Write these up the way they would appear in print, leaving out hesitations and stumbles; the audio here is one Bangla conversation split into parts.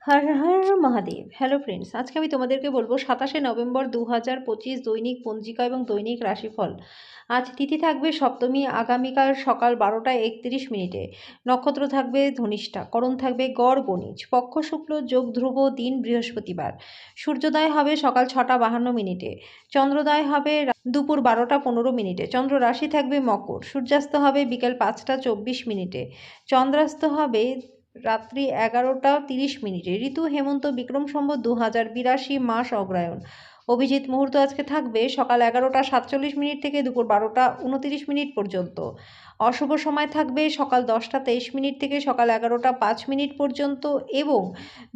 হর হর মহাদেব। হ্যালো ফ্রেন্ডস, আজকে আমি তোমাদেরকে বলবো 27 নভেম্বর 2025 দৈনিক পঞ্জিকা এবং দৈনিক রাশিফল। আজ তিথি থাকবে সপ্তমী, আগামীকাল সকাল 12টা 31 মিনিটে। নক্ষত্র থাকবে ধনিষ্ঠা, করণ থাকবে গড় বণিজ, পক্ষ শুক্ল, যোগ ধ্রুব, দিন বৃহস্পতিবার। সূর্যোদয় হবে সকাল 6টা 52 মিনিটে। চন্দ্রোদয় হবে দুপুর 12টা 15 মিনিটে। চন্দ্র রাশি থাকবে মকর। সূর্যাস্ত হবে বিকেল 5টা 24 মিনিটে। চন্দ্রাস্ত হবে রাত্রি 11টা 30 মিনিটে। ঋতু হেমন্ত, বিক্রম সম্বত 2082, মাস অগ্রহায়ণ। অভিজিৎ মুহূর্ত আজকে থাকবে সকাল 11টা 47 মিনিট থেকে দুপুর 12টা 29 মিনিট পর্যন্ত। অশুভ সময় থাকবে সকাল 10টা 23 মিনিট থেকে সকাল 11টা 5 মিনিট পর্যন্ত এবং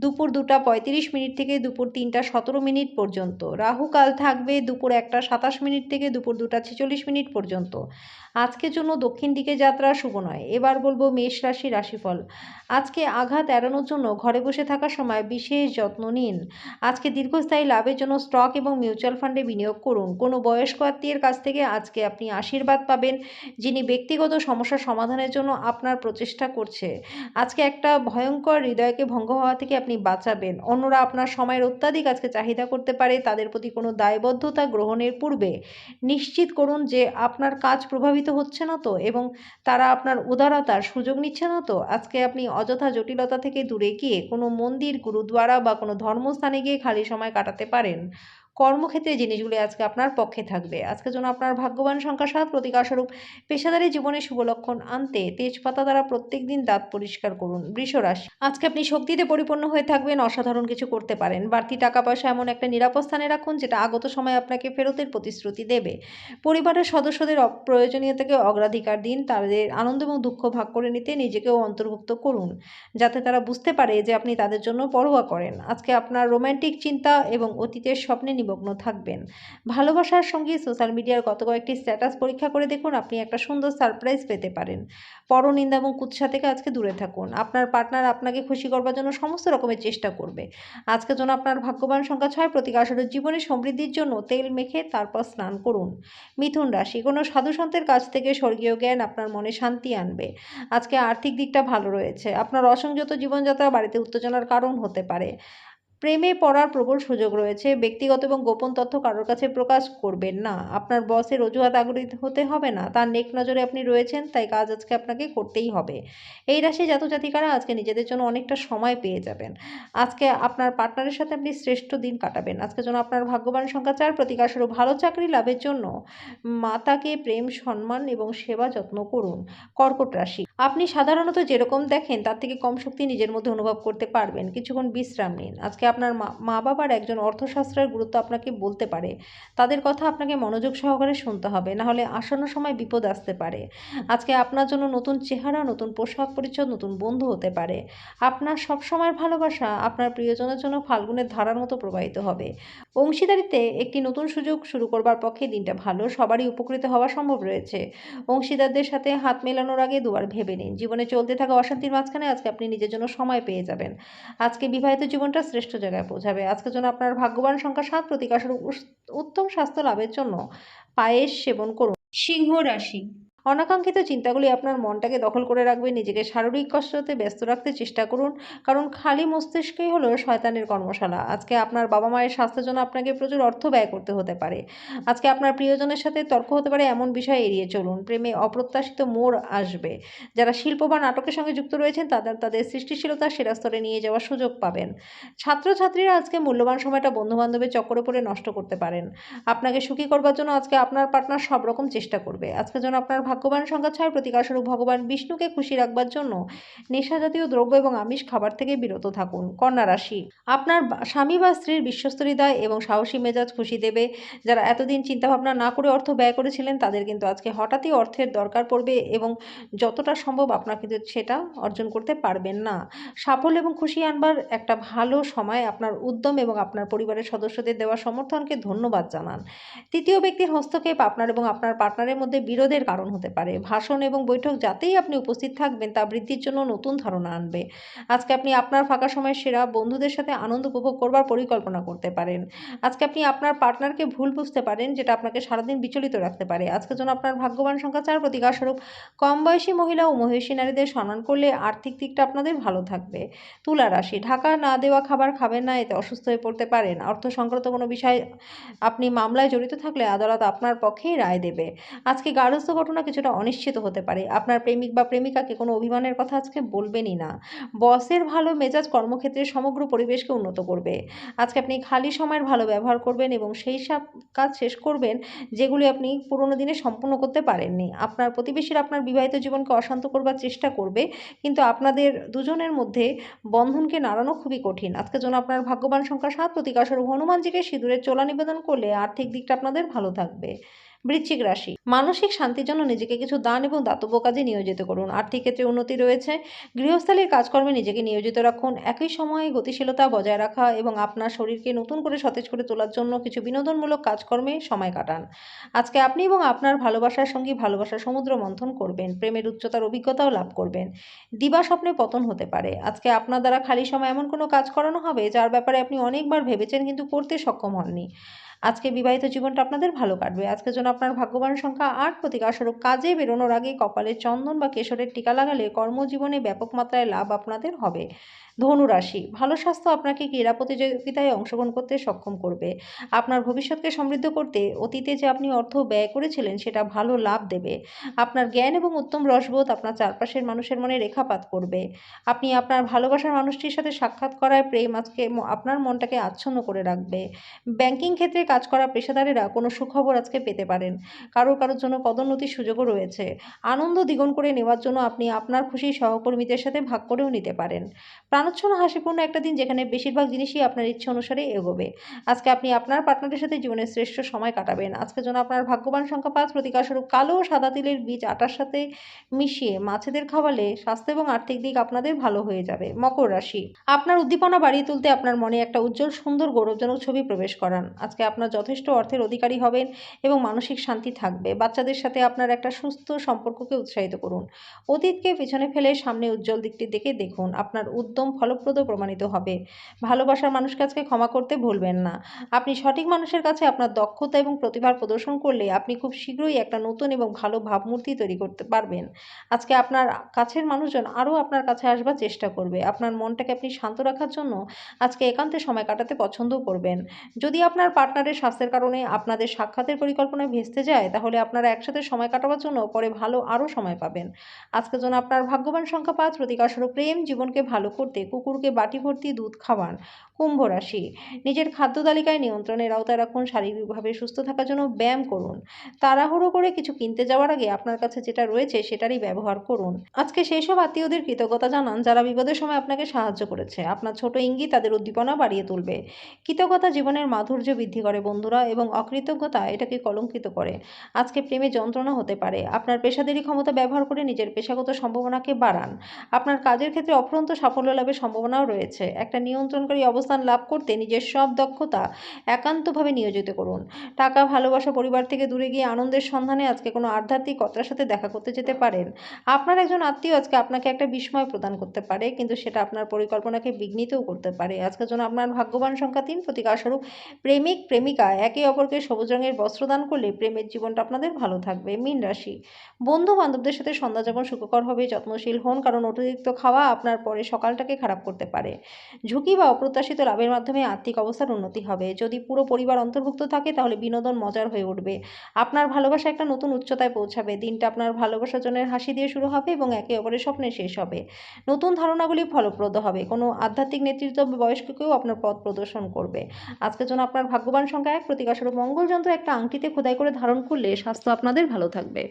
দুপুর 2টা 35 মিনিট থেকে দুপুর 3টা 17 মিনিট পর্যন্ত। রাহুকাল থাকবে দুপুর 1টা 27 মিনিট থেকে দুপুর 2টা 46 মিনিট পর্যন্ত। আজকের জন্য দক্ষিণ দিকে যাত্রা শুভ নয়। এবার বলবো মেষ রাশি রাশিফল। আজকে আঘাত এড়ানোর জন্য ঘরে বসে থাকার সময় বিশেষ যত্ন নিন। আজকে দীর্ঘস্থায়ী লাভের জন্য স্টক এবং মিউচুয়াল ফান্ডে বিনিয়োগ করুন। কোনো বয়স্ক আত্মীয়ের কাছ থেকে আজকে আপনি আশীর্বাদ পাবেন, যিনি ব্যক্তিগত সমস্যার সমাধানের জন্য আপনার প্রচেষ্টা করছে। আজকে একটা ভয়ঙ্কর হৃদয়কে ভঙ্গ হওয়া থেকে আপনি বাঁচাবেন। অন্যরা আপনার সময়ের অত্যাধিক আজকে চাহিদা করতে পারে। তাদের প্রতি কোনো দায়বদ্ধতা গ্রহণের পূর্বে নিশ্চিত করুন যে আপনার কাজ প্রভাবিত হচ্ছে না তো, এবং তারা আপনার উদারতার সুযোগ নিচ্ছে না তো। আজকে আপনি অযথা জটিলতা থেকে দূরে গিয়ে কোনো মন্দির, গুরুদ্বারা বা কোনো ধর্মস্থানে গিয়ে খালি সময় কাটাতে পারেন। কর্মক্ষেত্রে জিনিসগুলি আজকে আপনার পক্ষে থাকবে। আজকের জন্য আপনার ভাগ্যবান সংখ্যা 7, প্রতিকারস্বরূপ পেশাদারি জীবনে শুভ লক্ষণ আনতে তেজপাতা দ্বারা প্রত্যেক দিন দাঁত পরিষ্কার করুন। বৃষ রাশি, আজকে আপনি শক্তিতে পরিপূর্ণ হয়ে থাকবেন, অসাধারণ কিছু করতে পারেন। বাড়তি টাকা পয়সা এমন একটা নিরাপদ স্থানে রাখুন যেটা আগত সময়ে আপনাকে ফেরতের প্রতিশ্রুতি দেবে। পরিবারের সদস্যদের প্রয়োজনীয়তাকে অগ্রাধিকার দিন। তাদের আনন্দ এবং দুঃখ ভাগ করে নিতে নিজেকেও অন্তর্ভুক্ত করুন, যাতে তারা বুঝতে পারে যে আপনি তাদের জন্য পরোয়া করেন। আজকে আপনার রোম্যান্টিক চিন্তা এবং অতীতের স্বপ্নে নিমগ্ন থাকবেন। ভালোবাসার সঙ্গে সোশ্যাল মিডিয়ার গত কয়েকটি স্ট্যাটাস পরীক্ষা করে দেখুন, আপনি একটা সুন্দর সারপ্রাইজ পেতে পারেন। পরনিন্দা এবং কুৎসা থেকে আজকে দূরে থাকুন। আপনার পার্টনার আপনাকে খুশি করবার জন্য সমস্ত রকমের চেষ্টা করবে। আজকের জন্য আপনার ভাগ্যবান সংখ্যা 6, প্রতিকারস্বরূপ জীবনে সমৃদ্ধির জন্য তেল মেখে তারপর স্নান করুন। মিথুন রাশি, কোনো সাধুসন্তের কাছ থেকে স্বর্গীয় জ্ঞান আপনার মনে শান্তি আনবে। আজকে আর্থিক দিকটা ভালো রয়েছে। আপনার অসংযত জীবনযাত্রা বাড়িতে উত্তেজনার কারণ হতে পারে। প্রেমে পড়ার প্রবল সুযোগ রয়েছে। ব্যক্তিগত এবং গোপন তথ্য কারোর কাছে প্রকাশ করবেন না। আপনার বসের অজুহাত আগ্রহী হতে হবে না। তার নেক নজরে আপনি রয়েছেন, তাই কাজ আজকে আপনাকে করতেই হবে। এই রাশি জাতজাতিকারা আজকে নিজেদের জন্য অনেকটা সময় পেয়ে যাবেন। আজকে আপনার পার্টনারের সাথে আপনি শ্রেষ্ঠ দিন কাটাবেন। আজকের জন্য আপনার ভাগ্যবান সংখ্যা 4, প্রতিকারস্বরূপ ভালো চাকরি লাভের জন্য মাতাকে প্রেম, সম্মান এবং সেবা যত্ন করুন। কর্কট রাশি, আপনি সাধারণত যেরকম দেখেন তার থেকে কম শক্তি নিজের মধ্যে অনুভব করতে পারবেন। কিছুক্ষণ বিশ্রাম নিন। আজকে আপনার মা বাবার একজন অর্থশাস্ত্রের গুরুত্ব আপনাকে বলতে পারে। তাদের কথা আপনাকে মনোযোগ সহকারে শুনতে হবে, না হলে আসন্ন সময় বিপদ আসতে পারে। আজকে আপনার জন্য নতুন চেহারা, নতুন পোশাক পরিচ্ছদ, নতুন বন্ধু হতে পারে। আপনার সবসময়ের ভালোবাসা আপনার প্রিয়জনের জন্য ফাল্গুনের ধারার মতো প্রবাহিত হবে। অংশীদারিত্বে একটি নতুন সুযোগ শুরু করবার পক্ষে দিনটা ভালো। সবারই উপকৃত হওয়া সম্ভব রয়েছে। অংশীদারদের সাথে হাত মেলানোর আগে দুবার ভেবে নিন। জীবনে চলতে থাকা অশান্তির মাঝখানে আজকে আপনি নিজের জন্য সময় পেয়ে যাবেন। আজকে বিবাহিত জীবনটা শ্রেষ্ঠ জায়গায় পৌঁছাবে। আজকের জন্য আপনার ভাগ্যবান সংখ্যা 7, প্রতিকারস্বরূপ উত্তম স্বাস্থ্য লাভের জন্য পায়েস সেবন করুন। সিংহ রাশি, অনাকাঙ্ক্ষিত চিন্তাগুলি আপনার মনটাকে দখল করে রাখবে। নিজেকে শারীরিক কসরতে ব্যস্ত রাখতে চেষ্টা করুন, কারণ খালি মস্তিষ্কেই হলো শয়তানের কর্মশালা। আজকে আপনার বাবা মায়ের স্বাস্থ্যের জন্য আপনাকে প্রচুর অর্থ ব্যয় করতে হতে পারে। আজকে আপনার প্রিয়জনের সাথে তর্ক হতে পারে, এমন বিষয় এড়িয়ে চলুন। প্রেমে অপ্রত্যাশিত মোড় আসবে। যারা শিল্প বা নাটকের সঙ্গে যুক্ত রয়েছেন তাদের সৃষ্টিশীলতা সেরা স্তরে নিয়ে যাওয়ার সুযোগ পাবেন। ছাত্রছাত্রীরা আজকে মূল্যবান সময়টা বন্ধুবান্ধবের চক্করে পড়ে নষ্ট করতে পারেন। আপনাকে সুখী করবার জন্য আজকে আপনার পার্টনার সব রকম চেষ্টা করবে। আজকের জন্য আপনার ভাগ্যবান সংখ্যা 6, প্রতিকারস্বরূপ ভগবান বিষ্ণুকে খুশি রাখবার জন্য নেশা জাতীয় দ্রব্য এবং আমিষ খাবার থেকে বিরত থাকুন। কন্যা রাশি, আপনার স্বামী বা স্ত্রীর বিশ্বস্ত হৃদয় এবং সাহসী মেজাজ খুশি দেবে। যারা এতদিন চিন্তাভাবনা না করে অর্থ ব্যয় করেছিলেন তাদের কিন্তু আজকে হঠাৎই অর্থের দরকার পড়বে, এবং যতটা সম্ভব আপনারা কিন্তু সেটা অর্জন করতে পারবেন না। সাফল্য এবং খুশি আনবার একটা ভালো সময়। আপনার উদ্যম এবং আপনার পরিবারের সদস্যদের দেওয়া সমর্থনকে ধন্যবাদ জানান। তৃতীয় ব্যক্তির হস্তক্ষেপ আপনার এবং আপনার পার্টনারের মধ্যে বিরোধের কারণ হতে হতে পারে। ভাষণ এবং বৈঠক যাতেই আপনি উপস্থিত থাকবেন তা বৃদ্ধির জন্য নতুন ধারণা আনবে। আজকে আপনি আপনার ফাঁকা সময়ের সেরা বন্ধুদের সাথে আনন্দ উপভোগ করবার পরিকল্পনা করতে পারেন। আজকে আপনি আপনার পার্টনারকে ভুল বুঝতে পারেন, যেটা আপনাকে সারাদিন বিচলিত রাখতে পারে। আজকের জন্য আপনার ভাগ্যবান সংখ্যা ৪, প্রতিকারস্বরূপ কম বয়সী মহিলা ও মহিষী নারীদের সম্মান করলে আর্থিক দিকটা আপনাদের ভালো থাকবে। তুলা রাশি, ঢাকা না দেওয়া খাবার খাবেন না, এতে অসুস্থ হয়ে পড়তে পারেন। অর্থ সংক্রান্ত কোনো বিষয় আপনি মামলায় জড়িত থাকলে আদালত আপনার পক্ষেই রায় দেবে। আজকে গার্হস্থ্য ঘটনা কিছুটা অনিশ্চিত হতে পারে। আপনার প্রেমিক বা প্রেমিকাকে কোনো অভিমানের কথা আজকে বলবেনই না। বসের ভালো মেজাজ কর্মক্ষেত্রে সমগ্র পরিবেশকে উন্নত করবে। আজকে আপনি খালি সময়ের ভালো ব্যবহার করবেন এবং সেই সব কাজ শেষ করবেন যেগুলি আপনি পুরোনো দিনে সম্পূর্ণ করতে পারেননি। আপনার প্রতিবেশীরা আপনার বিবাহিত জীবনকে অশান্ত করবার চেষ্টা করবে, কিন্তু আপনাদের দুজনের মধ্যে বন্ধনকে নাড়ানো খুবই কঠিন। আজকের জন্য আপনার ভাগ্যবান সংখ্যা ৭, প্রতিকারস্বরূপ হনুমানজিকে সিঁদুরের চোলা নিবেদন করলে আর্থিক দিকটা আপনাদের ভালো থাকবে। বৃশ্চিক রাশি, মানসিক শান্তির জন্য নিজেকে কিছু দান এবং দাতব্য কাজে নিয়োজিত করুন। আর্থিক ক্ষেত্রে উন্নতি রয়েছে। গৃহস্থালির কাজকর্মে নিজেকে নিয়োজিত রাখুন। একই সময়ে গতিশীলতা বজায় রাখা এবং আপনার শরীরকে নতুন করে সতেজ করে তোলার জন্য কিছু বিনোদনমূলক কাজকর্মে সময় কাটান। আজকে আপনি এবং আপনার ভালোবাসার সঙ্গী ভালোবাসার সমুদ্র মন্থন করবেন। প্রেমের উচ্চতার অভিজ্ঞতাও লাভ করবেন। দিবা স্বপ্নে পতন হতে পারে। আজকে আপনার দ্বারা খালি সময় এমন কোনো কাজ করানো হবে যার ব্যাপারে আপনি অনেকবার ভেবেছেন কিন্তু করতে সক্ষম হননি। আজকে বিবাহিত জীবনটা আপনাদের ভালো কাটবে। আজকের জন্য আপনার ভাগ্যবান সংখ্যা ৮, প্রতিকারস্বরূপ কাজে বেরোনোর আগে কপালে চন্দন বা কেশরের টিকা লাগালে কর্মজীবনে ব্যাপক মাত্রায় লাভ আপনাদের হবে। ধনু রাশি, ভালো স্বাস্থ্য আপনাকে ক্রীড়া প্রতিযোগিতায় অংশগ্রহণ করতে সক্ষম করবে। আপনার ভবিষ্যৎকে সমৃদ্ধ করতে অতীতে যে আপনি অর্থ ব্যয় করেছিলেন সেটা ভালো লাভ দেবে। আপনার জ্ঞান এবং উত্তম রসবোধ আপনার চারপাশের মানুষের মনে রেখাপাত করবে। আপনি আপনার ভালোবাসার মানুষটির সাথে সাক্ষাৎ করায় প্রেম আজকে আপনার মনটাকে আচ্ছন্ন করে রাখবে। ব্যাংকিং ক্ষেত্রে কাজ করা পেশাদারেরা কোনো সুখবর আজকে পেতে পারেন। কারোর জন্য পদোন্নতির সুযোগও রয়েছে। আনন্দ দ্বিগুণ করে নেওয়ার জন্য আপনি আপনার খুশি সহকর্মীদের সাথে ভাগ করেও নিতে পারেন। প্রাণোচ্ছন্ন হাসিপূর্ণ একটা দিন যেখানে বেশিরভাগ জিনিসই আপনার ইচ্ছে অনুসারে এগোবে। আজকে আপনি আপনার পার্টনারের সাথে জীবনের শ্রেষ্ঠ সময় কাটাবেন। আজকের জন্য আপনার ভাগ্যবান সংখ্যা ৫, প্রতিকারস্বরূপ কালো ও সাদা তিলের বীজ আটার সাথে মিশিয়ে মাছেদের খাওয়ালে স্বাস্থ্য এবং আর্থিক দিক আপনাদের ভালো হয়ে যাবে। মকর রাশি, আপনার উদ্দীপনা বাড়িয়ে তুলতে আপনার মনে একটা উজ্জ্বল সুন্দর গৌরবজনক ছবি প্রবেশ করান। আজকে আপনার যথেষ্ট অর্থের অধিকারী হবেন এবং মানসিক শান্তি থাকবে। বাচ্চাদের সাথে আপনার একটা সুস্থ সম্পর্ককে উৎসাহিত করুন। অতীতকে পিছনে ফেলে সামনে উজ্জ্বল দিকটির দিকে দেখুন। আপনার উদ্যম ফলপ্রদ প্রমাণিত হবে। ভালোবাসার মানুষকে আজকে ক্ষমা করতে ভুলবেন না। আপনি সঠিক মানুষের কাছে আপনার দক্ষতা এবং প্রতিভার প্রদর্শন করলে আপনি খুব শীঘ্রই একটা নতুন এবং ভালো ভাবমূর্তি তৈরি করতে পারবেন। আজকে আপনার কাছের মানুষজন আরও আপনার কাছে আসবার চেষ্টা করবে। আপনার মনটাকে আপনি শান্ত রাখার জন্য আজকে একান্তে সময় কাটাতে পছন্দও করবেন। যদি আপনার পার্টনারের স্বাস্থ্যের কারণে আপনাদের সাক্ষাতের পরিকল্পনায় ভেস্তে যায়, তাহলে আপনারা একসাথে সময় কাটাবার জন্য পরে ভালো আরও সময় পাবেন। আজকের জন্য আপনার ভাগ্যবান সংখ্যা ৫, প্রতিকারস্বরূপ প্রেম জীবনকে ভালো করতে কুকুরকে বাটি ভর্তি দুধ খাওয়ান। কুম্ভ রাশি, নিজের খাদ্য তালিকায় নিয়ন্ত্রণের আওতায় রাখুন। শারীরিকভাবে সুস্থ থাকার জন্য ব্যায়াম করুন। তাড়াহুড়ো করে কিছু কিনতে যাওয়ার আগে আপনার কাছে যেটা রয়েছে সেটারই ব্যবহার করুন। আজকে সেই সব আত্মীয়দের কৃতজ্ঞতা জানান যারা বিপদের সময় আপনাকে সাহায্য করেছে। আপনার ছোট ইঙ্গিত তাদের উদ্দীপনা বাড়িয়ে তুলবে। কৃতজ্ঞতা জীবনের মাধুর্য বৃদ্ধি করে বন্ধুরা, এবং অকৃতজ্ঞতা এটাকে কলঙ্কিত করে। আজকে প্রেমে যন্ত্রণা হতে পারে। আপনার পেশাদারি ক্ষমতা ব্যবহার করে নিজের পেশাগত সম্ভাবনাকে বাড়ান। আপনার কাজের ক্ষেত্রে অফুরন্ত সাফল্য লাভের সম্ভাবনাও রয়েছে। একটা নিয়ন্ত্রণকারী অবস্থান লাভ করতে নিজের সব দক্ষতা একান্তভাবে নিয়োজিত করুন। টাকা, ভালোবাসা, পরিবার থেকে দূরে গিয়ে আনন্দের সন্ধানে আজকে কোনো আধ্যাত্মিক কর্তার সাথে দেখা করতে যেতে পারেন। আপনার একজন আত্মীয় আজকে আপনাকে একটা বিস্ময় প্রদান করতে পারে, কিন্তু সেটা আপনার পরিকল্পনাকে বিঘ্নিতও করতে পারে। আজকের জন্য আপনার ভাগ্যবান সংখ্যা ৩, প্রতিকারস্বরূপ প্রেমিক প্রেমিকা একে অপরকে সবুজ রঙের বস্ত্র দান করলে প্রেমের জীবনটা আপনাদের ভালো থাকবে। মীন রাশি, বন্ধু বান্ধবদের সাথে সন্ধ্যা যাপন সুখকর হবে। যত্নশীল হন, কারণ অতিরিক্ত খাওয়া আপনার পরে সকালটাকে খারাপ করতে পারে। ঝুঁকি বা অপ্রত্যাশিত লাভের মাধ্যমে আর্থিক অবস্থার উন্নতি হবে। যদি পুরো পরিবার অন্তর্ভুক্ত থাকে তাহলে বিনোদন মজার হয়ে উঠবে। আপনার ভালোবাসা একটা নতুন উচ্চতায় পৌঁছাবে। দিনটা আপনার ভালোবাসাজনের হাসি দিয়ে শুরু হবে এবং একে অপরের স্বপ্নে শেষ হবে। নতুন ধারণাগুলি ফলপ্রদ হবে। কোনো আধ্যাত্মিক নেতৃত্ব বা বয়স্ককেও আপনার পথ প্রদর্শন করবে। আজকের জন্য আপনার ভাগ্যবান সংখ্যা ১, প্রতিকারস্বরূপ মঙ্গলযন্ত্র একটা আংটিতে খোদাই করে ধারণ করলে স্বাস্থ্য আপনাদের ভালো থাকবে।